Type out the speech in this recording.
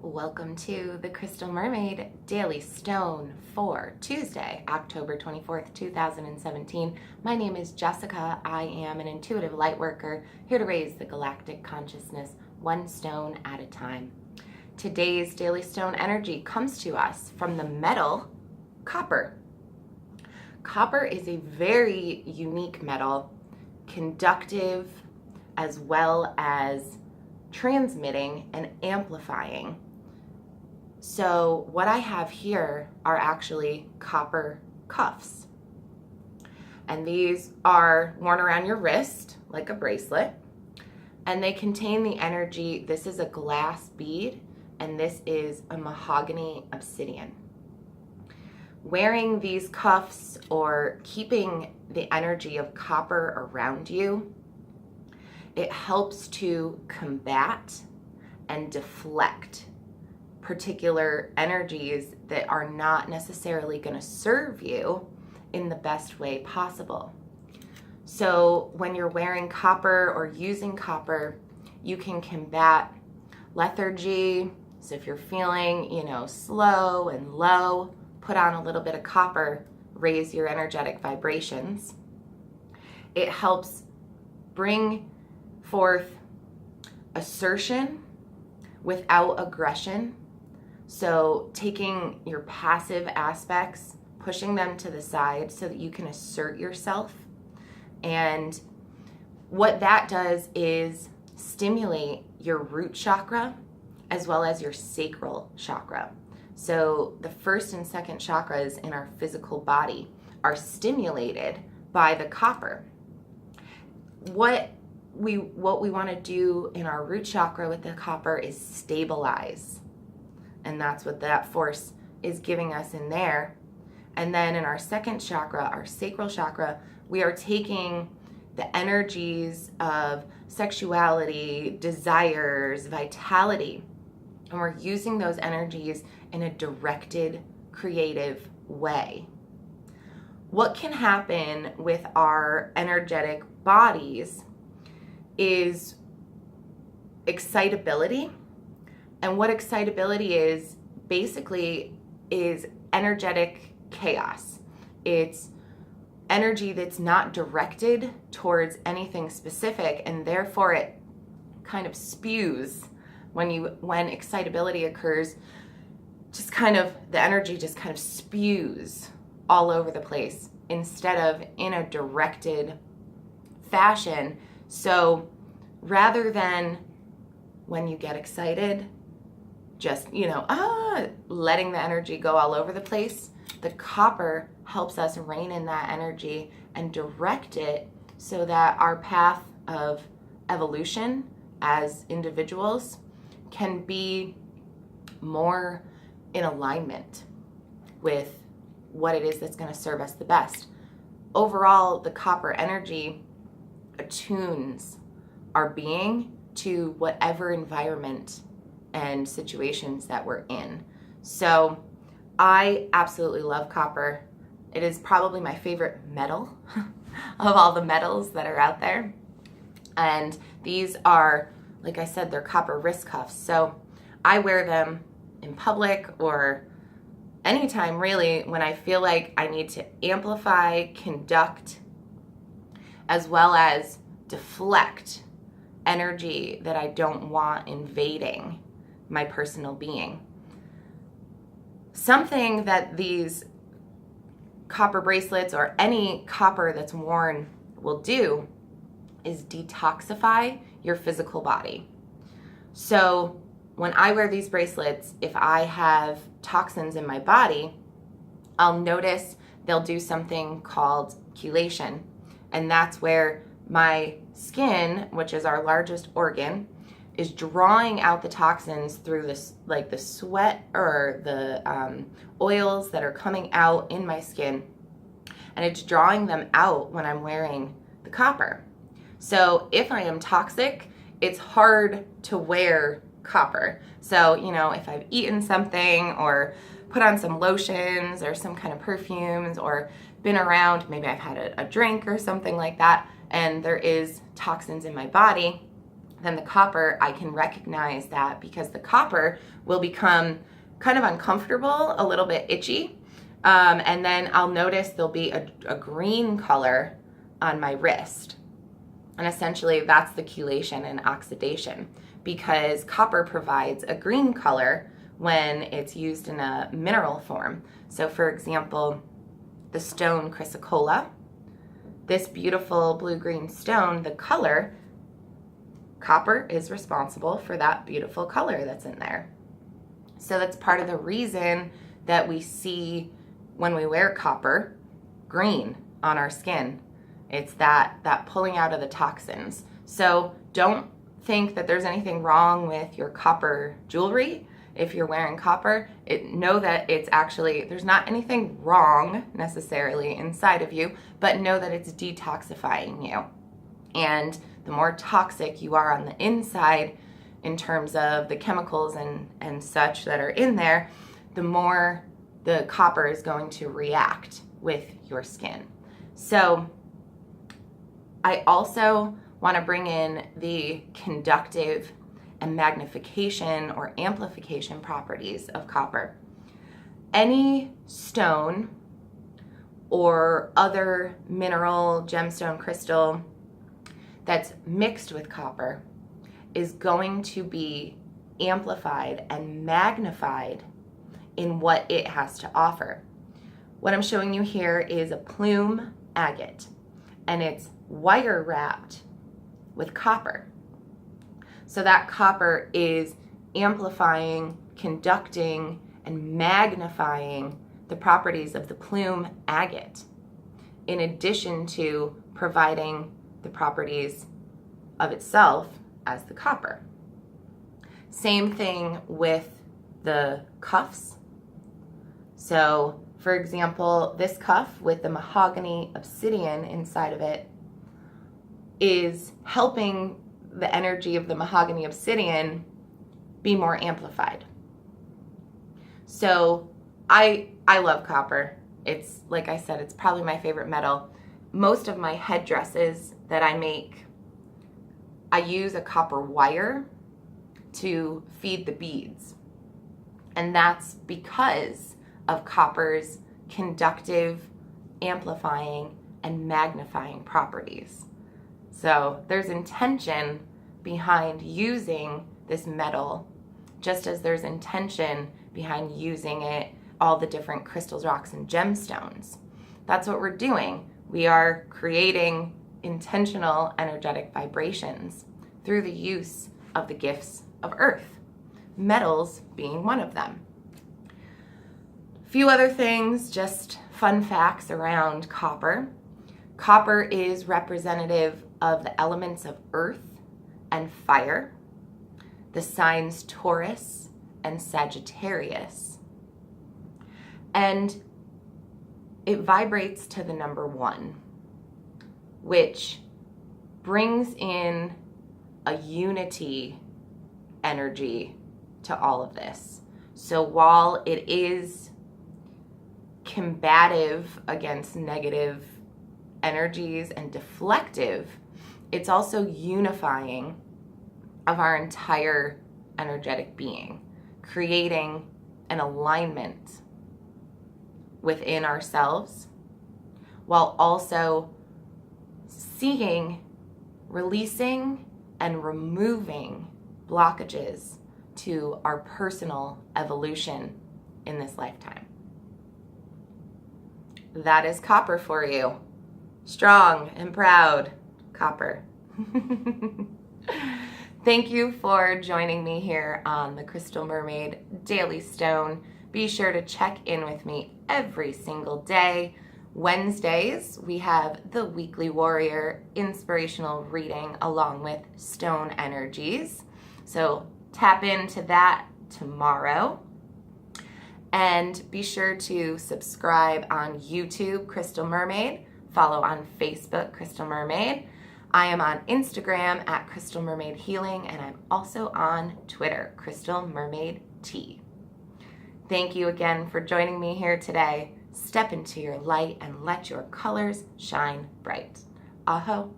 Welcome to the Crystal Mermaid Daily Stone for Tuesday, October 24th, 2017. My name is Jessica. I am an intuitive light worker here to raise the galactic consciousness one stone at a time. Today's Daily Stone energy comes to us from the metal copper. Copper is a very unique metal, conductive as well as transmitting and amplifying. So what I have here are actually copper cuffs. And these are worn around your wrist like a bracelet. And they contain the energy. This is a glass bead and this is a mahogany obsidian. Wearing these cuffs or keeping the energy of copper around you, it helps to combat and deflect particular energies that are not necessarily going to serve you in the best way possible. So when you're wearing copper or using copper, you can combat lethargy. So if you're feeling, slow and low, put on a little bit of copper, raise your energetic vibrations. It helps bring forth assertion without aggression. So taking your passive aspects, pushing them to the side so that you can assert yourself. And what that does is stimulate your root chakra as well as your sacral chakra. So the first and second chakras in our physical body are stimulated by the copper. What we want to do in our root chakra with the copper is stabilize. And that's what that force is giving us in there. And then in our second chakra, our sacral chakra, we are taking the energies of sexuality, desires, vitality, and we're using those energies in a directed, creative way. What can happen with our energetic bodies is excitability. And what excitability is basically is energetic chaos. It's energy that's not directed towards anything specific, and therefore it kind of spews when excitability occurs. Just kind of the energy just kind of spews all over the place instead of in a directed fashion. So rather than when you get excited, just, letting the energy go all over the place, the copper helps us rein in that energy and direct it so that our path of evolution as individuals can be more in alignment with what it is that's going to serve us the best. Overall, the copper energy attunes our being to whatever environment and situations that we're in. So I absolutely love copper. It is probably my favorite metal of all the metals that are out there. And these are, like I said, they're copper wrist cuffs. So I wear them in public or anytime really when I feel like I need to amplify, conduct, as well as deflect energy that I don't want invading my personal being. Something that these copper bracelets or any copper that's worn will do is detoxify your physical body. So when I wear these bracelets, if I have toxins in my body, I'll notice they'll do something called chelation. And that's where my skin, which is our largest organ, is drawing out the toxins through this, like the sweat or the oils that are coming out in my skin. And it's drawing them out when I'm wearing the copper. So if I am toxic, it's hard to wear copper. So, if I've eaten something or put on some lotions or some kind of perfumes or been around, maybe I've had a drink or something like that, and there is toxins in my body, then the copper, I can recognize that because the copper will become kind of uncomfortable, a little bit itchy. And then I'll notice there'll be a green color on my wrist. And essentially that's the chelation and oxidation, because copper provides a green color when it's used in a mineral form. So for example, the stone chrysocolla, this beautiful blue-green stone, the color, copper is responsible for that beautiful color that's in there. So that's part of the reason that we see when we wear copper green on our skin. It's that pulling out of the toxins. So don't think that there's anything wrong with your copper jewelry. If you're wearing copper, know that it's actually, there's not anything wrong necessarily inside of you, but know that it's detoxifying you. And the more toxic you are on the inside in terms of the chemicals and such that are in there, the more the copper is going to react with your skin. So I also want to bring in the conductive and magnification or amplification properties of copper. Any stone or other mineral, gemstone, crystal that's mixed with copper is going to be amplified and magnified in what it has to offer. What I'm showing you here is a plume agate, and it's wire wrapped with copper. So that copper is amplifying, conducting, and magnifying the properties of the plume agate, in addition to providing the properties of itself as the copper. Same thing with the cuffs. So, for example, this cuff with the mahogany obsidian inside of it is helping the energy of the mahogany obsidian be more amplified. So I love copper. It's, like I said, it's probably my favorite metal. Most of my headdresses that I make, I use a copper wire to feed the beads. And that's because of copper's conductive, amplifying, and magnifying properties. So there's intention behind using this metal, just as there's intention behind using it, all the different crystals, rocks, and gemstones. That's what we're doing. We are creating intentional energetic vibrations through the use of the gifts of earth, metals being one of them. A few other things, just fun facts around copper. Copper is representative of the elements of earth and fire, the signs Taurus and Sagittarius. And it vibrates to the number 1, which brings in a unity energy to all of this. So while it is combative against negative energies and deflective, it's also unifying of our entire energetic being, creating an alignment within ourselves, while also seeing, releasing, and removing blockages to our personal evolution in this lifetime. That is copper for you. Strong and proud copper. Thank you for joining me here on the Crystal Mermaid Daily Stone. Be sure to check in with me every single day. Wednesdays, we have the Weekly Warrior inspirational reading along with stone energies. So tap into that tomorrow. And be sure to subscribe on YouTube, Crystal Mermaid. Follow on Facebook, Crystal Mermaid. I am on Instagram at Crystal Mermaid Healing, and I'm also on Twitter, Crystal Mermaid T. Thank you again for joining me here today. Step into your light and let your colors shine bright. Aho.